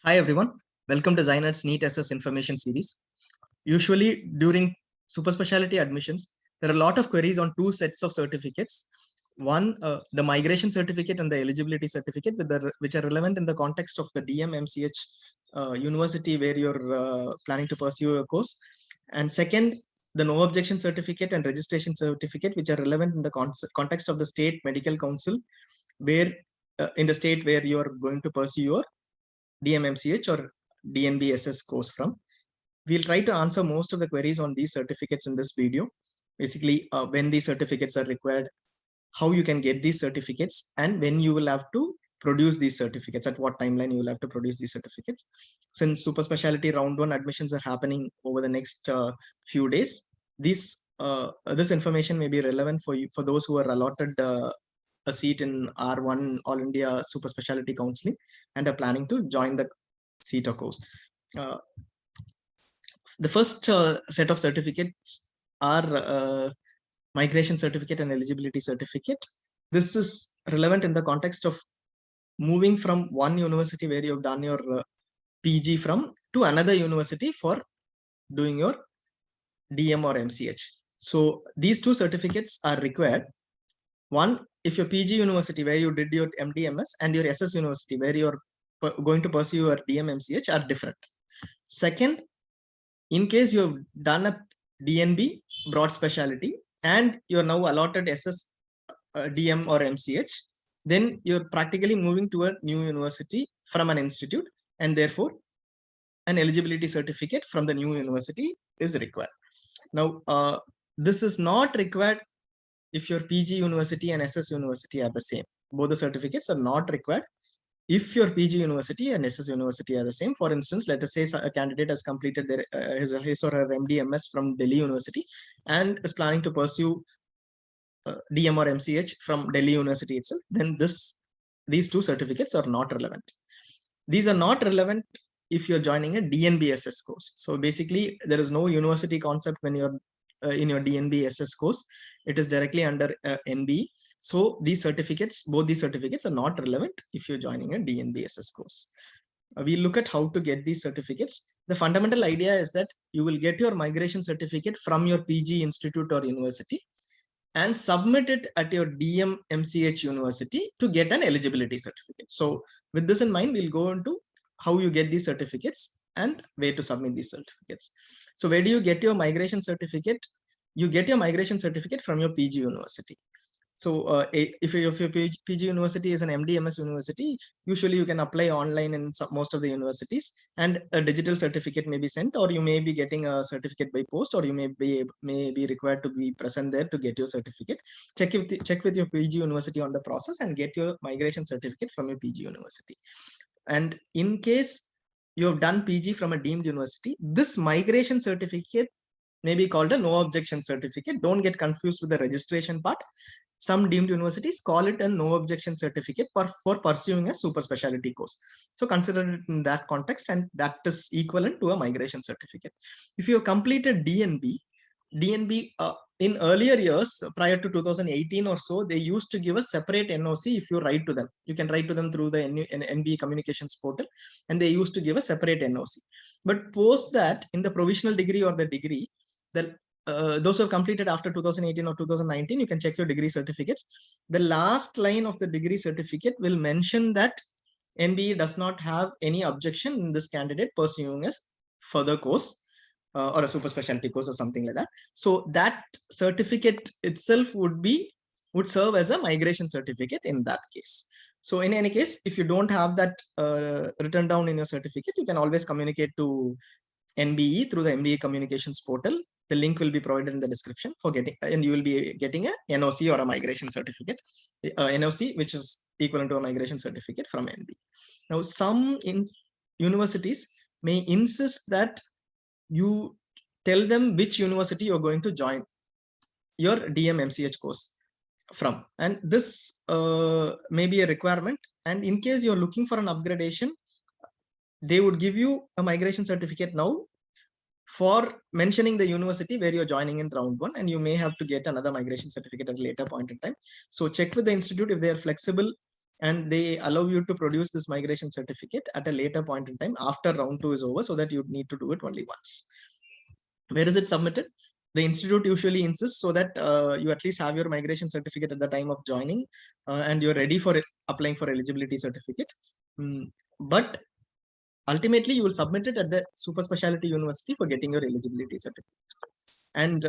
Hi everyone, welcome to ZyNerd's NEET SS information series. Usually during super specialty admissions, there are a lot of queries on two sets of certificates. One, the migration certificate and the eligibility certificate, which are relevant in the context of the DM-MCH university where you're planning to pursue a course. And second, the no objection certificate and registration certificate, which are relevant in the context of the state medical council, where in the state where you are going to pursue your DMMCH or DNBSS course from. We'll try to answer most of the queries on these certificates in this video. Basically, when these certificates are required, how you can get these certificates, and when you will have to produce these certificates, at what timeline you will have to produce these certificates. Since super specialty round 1 admissions are happening over the next few days, this information may be relevant for you, for those who are allotted a seat in R1 All India Super Specialty Counseling and are planning to join the seat or course. The first set of certificates are migration certificate and eligibility certificate. This is relevant in the context of moving from one university where you've done your PG from to another university for doing your DM or MCH. So these two certificates are required. One, if your PG university where you did your MDMS and your SS university where you're going to pursue your DMMCH are different. Second, in case you have done a DNB broad specialty and you're now allotted SS DM or MCH, then you're practically moving to a new university from an institute, and therefore an eligibility certificate from the new university is required. Now, this is not required if your PG university and SS university are the same. Both the certificates are not required if your PG university and SS university are the same. For instance, let us say a candidate has completed their his or her MDMS from Delhi University and is planning to pursue DM or MCH from Delhi University itself, then these two certificates are not relevant. These are not relevant if you're joining a DNBSS course. So basically, there is no university concept when you're in your DNBSS course. It is directly under NB. So these certificates, both these certificates are not relevant if you're joining a DNBSS course. We look at how to get these certificates. The fundamental idea is that you will get your migration certificate from your PG institute or university and submit it at your DM MCH university to get an eligibility certificate. So with this in mind, we'll go into how you get these certificates and where to submit these certificates. So where do you get your migration certificate? You get your migration certificate from your PG university. So if your PG university is an MDMS university, usually you can apply online in most of the universities, and a digital certificate may be sent, or you may be getting a certificate by post, or you may be required to be present there to get your certificate. Check with your PG university on the process and get your migration certificate from your PG university. And in case you have done PG from a deemed university, this migration certificate may be called a no objection certificate. Don't get confused with the registration part. Some deemed universities call it a no objection certificate for pursuing a super specialty course. So consider it in that context, and that is equivalent to a migration certificate. If you have completed DNB in earlier years, prior to 2018 or so, they used to give a separate NOC if you write to them. You can write to them through the NB communications portal, and they used to give a separate NOC. But post that, in the provisional degree or the degree, those who have completed after 2018 or 2019, you can check your degree certificates. The last line of the degree certificate will mention that NBE does not have any objection in this candidate pursuing a further course or a super specialty course or something like that. So that certificate itself would serve as a migration certificate in that case. So in any case, if you don't have that written down in your certificate, you can always communicate to NBE through the MBE communications portal. The link will be provided in the description for getting, and you will be getting a NOC or a migration certificate, NOC, which is equivalent to a migration certificate from NBE. Now, some universities may insist that you tell them which university you're going to join your DM-MCH course from, and this may be a requirement. And in case you're looking for an upgradation, they would give you a migration certificate now for mentioning the university where you're joining in round 1, and you may have to get another migration certificate at a later point in time. So check with the institute if they are flexible and they allow you to produce this migration certificate at a later point in time after round 2 is over, so that you need to do it only once. Where is it submitted? The institute usually insists so that you at least have your migration certificate at the time of joining, and you're ready for applying for eligibility certificate. But ultimately, you will submit it at the super specialty university for getting your eligibility certificate. And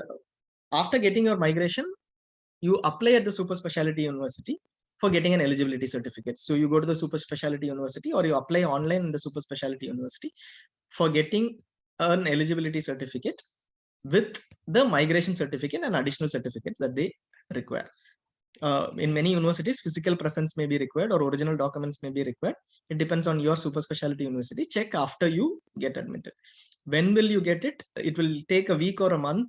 after getting your migration, you apply at the super specialty university for getting an eligibility certificate. So you go to the super specialty university, or you apply online in the super specialty university for getting an eligibility certificate with the migration certificate and additional certificates that they require. In many universities, physical presence may be required or original documents may be required. It depends on your super specialty university. Check after you get admitted. When will you get it? It will take a week or a month,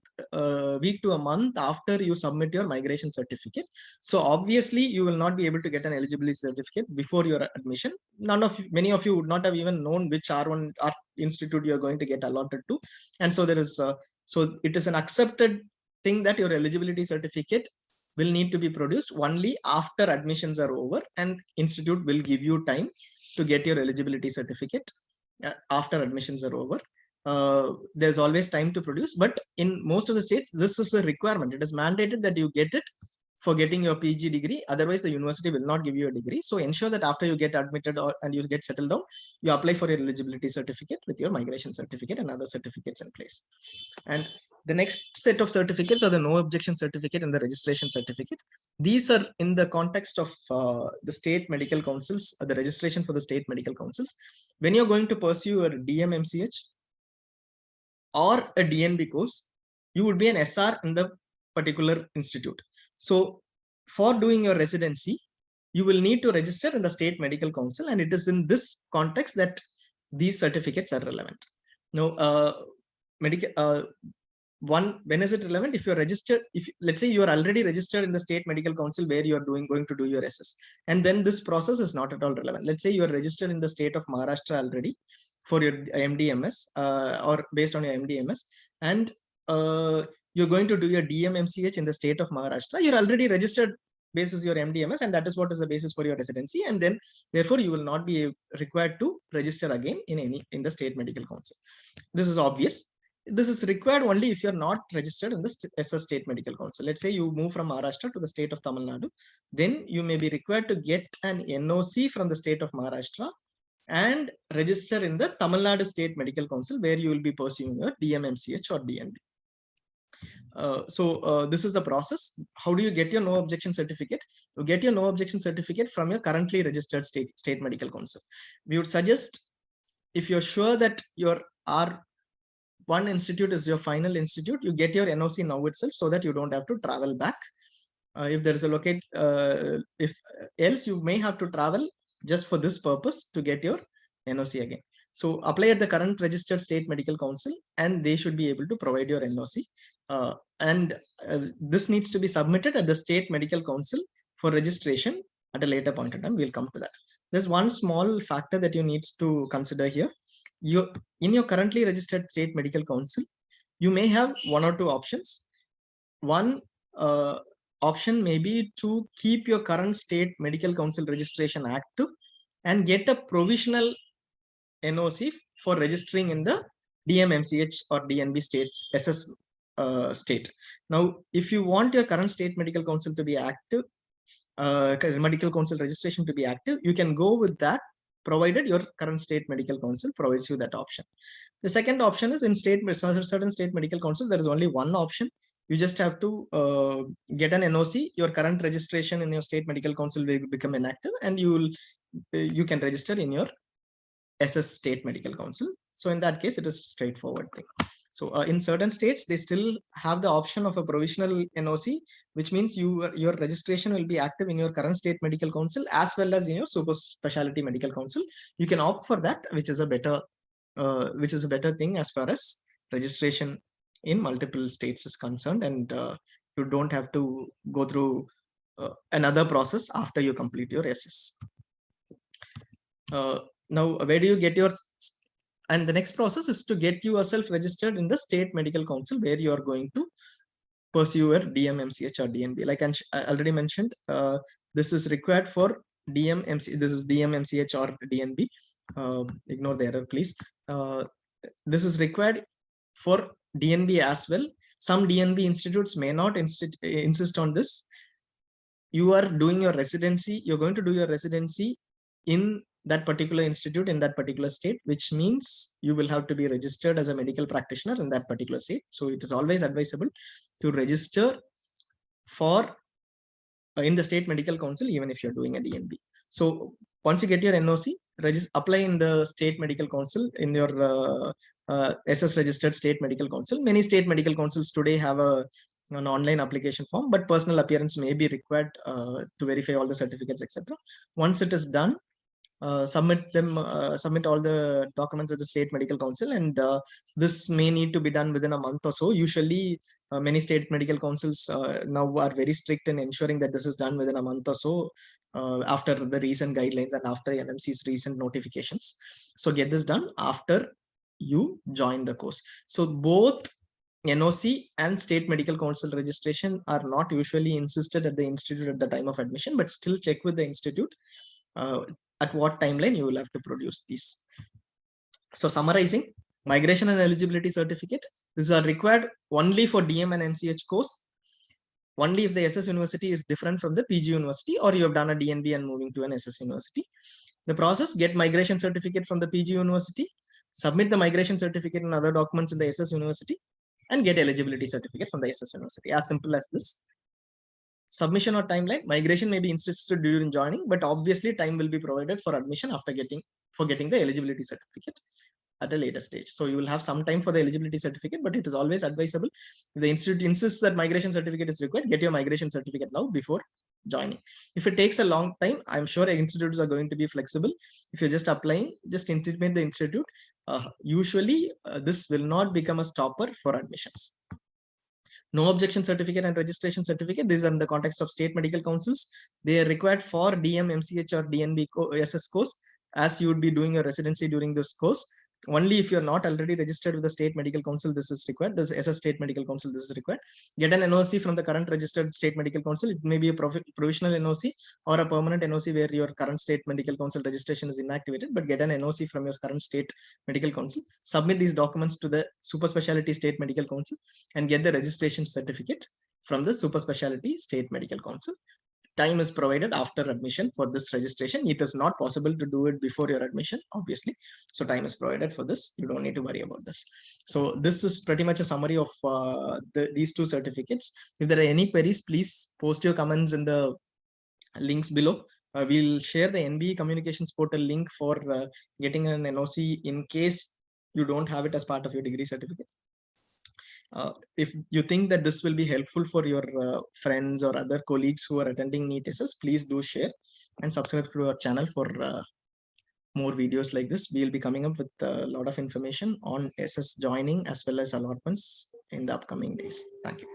week to a month after you submit your migration certificate. So obviously you will not be able to get an eligibility certificate before your admission. Many of you would not have even known which R1 institute you are going to get allotted to. And so there is, so it is an accepted thing that your eligibility certificate will need to be produced only after admissions are over, and institute will give you time to get your eligibility certificate after admissions are over. There's always time to produce, but in most of the states, this is a requirement. It is mandated that you get it for getting your PG degree. Otherwise, the university will not give you a degree. So ensure that after you get admitted and you get settled down, you apply for your eligibility certificate with your migration certificate and other certificates in place. And the next set of certificates are the no objection certificate and the registration certificate. These are in the context of the state medical councils, the registration for the state medical councils. When you're going to pursue a DMMCH or a DNB course, you would be an SR in the particular institute. So for doing your residency, you will need to register in the state medical council, and it is in this context that these certificates are relevant. Now, when is it relevant? If you're registered, if let's say you are already registered in the state medical council where you are going to do your SS, and then this process is not at all relevant. Let's say you are registered in the state of Maharashtra already for your MDMS or based on your MDMS, and you're going to do your DMMCH in the state of Maharashtra. You're already registered basis your MDMS, and that is what is the basis for your residency, and then therefore you will not be required to register again in the state medical council. This is obvious. This is required only if you're not registered in the SS state medical council. Let's say you move from Maharashtra to the state of Tamil Nadu, then you may be required to get an NOC from the state of Maharashtra and register in the Tamil Nadu State Medical Council, where you will be pursuing your DMMCH or DNB. This is the process. How do you get your no objection certificate? You get your no objection certificate from your currently registered state medical council. We would suggest, if you're sure that your one institute is your final institute, you get your NOC now itself, so that you don't have to travel back. If there is a if else you may have to travel just for this purpose to get your NOC again. So apply at the current registered state medical council, and they should be able to provide your NOC. This needs to be submitted at the state medical council for registration at a later point in time. We'll come to that. There's one small factor that you need to consider here. In your currently registered state medical council, you may have one or two options. One option may be to keep your current state medical council registration active and get a provisional NOC for registering in the DMMCH or DNB state SS state. Now, if you want your current state medical council to be active, medical council registration to be active, you can go with that, provided your current state medical council provides you that option. The second option is in certain state medical council, there is only one option. You just have to get an NOC. Your current registration in your state medical council will become inactive, and you can register in your SS state medical council. So in that case, it is a straightforward thing. So in certain states, they still have the option of a provisional NOC, which means your registration will be active in your current state medical council as well as in your super specialty medical council. You can opt for that, which is a better thing as far as registration in multiple states is concerned, and you don't have to go through another process after you complete your SS. Now, where do you get your? And the next process is to get yourself registered in the state medical council, where you are going to pursue your DMMCH or DNB. Like I already mentioned, this is required for DM, MC, this is DM, MCH or DNB. Ignore the error, please. This is required for DNB as well. Some DNB institutes may not insist on this. You are doing your residency, you're going to do your residency in that particular institute in that particular state, which means you will have to be registered as a medical practitioner in that particular state. So it is always advisable to register for in the state medical council, even if you're doing a DNB. So once you get your NOC, apply in the state medical council in your SS registered state medical council. Many state medical councils today have an online application form, but personal appearance may be required to verify all the certificates, etc. Once it is done, submit all the documents at the state medical council, and this may need to be done within a month or so. Usually many state medical councils now are very strict in ensuring that this is done within a month or so after the recent guidelines and after NMC's recent notifications. So get this done after you join the course. So both NOC and state medical council registration are not usually insisted at the institute at the time of admission, but still check with the institute at what timeline you will have to produce these. So summarizing, migration and eligibility certificate, these are required only for DM and MCH course, only if the SS university is different from the PG university, or you have done a DNB and moving to an SS university. The process: get migration certificate from the PG university, submit the migration certificate and other documents in the SS university, and get eligibility certificate from the SS university. As simple as this. Submission or timeline: migration may be insisted during joining, but obviously time will be provided for admission after getting the eligibility certificate at a later stage. So you will have some time for the eligibility certificate, but it is always advisable, if the institute insists that migration certificate is required, get your migration certificate now before joining. If it takes a long time, I'm sure institutes are going to be flexible. If you're just applying, just intimate the institute. Usually this will not become a stopper for admissions. No objection certificate and registration certificate, these are in the context of state medical councils. They are required for DM, MCH or DNB SS course, as you would be doing a residency during this course. Only if you're not already registered with the state medical council, this is required. This SS state medical council, this is required. Get an NOC from the current registered state medical council. It may be a provisional NOC or a permanent NOC where your current state medical council registration is inactivated, but get an NOC from your current state medical council. Submit these documents to the super specialty state medical council and get the registration certificate from the super specialty state medical council. Time is provided after admission for this registration. It is not possible to do it before your admission, obviously. So time is provided for this. You don't need to worry about this. So this is pretty much a summary of these two certificates. If there are any queries, please post your comments in the links below. We'll share the NBE communications portal link for getting an NOC in case you don't have it as part of your degree certificate. If you think that this will be helpful for your friends or other colleagues who are attending NEET SS, please do share and subscribe to our channel for more videos like this. We'll be coming up with a lot of information on SS joining as well as allotments in the upcoming days. Thank you.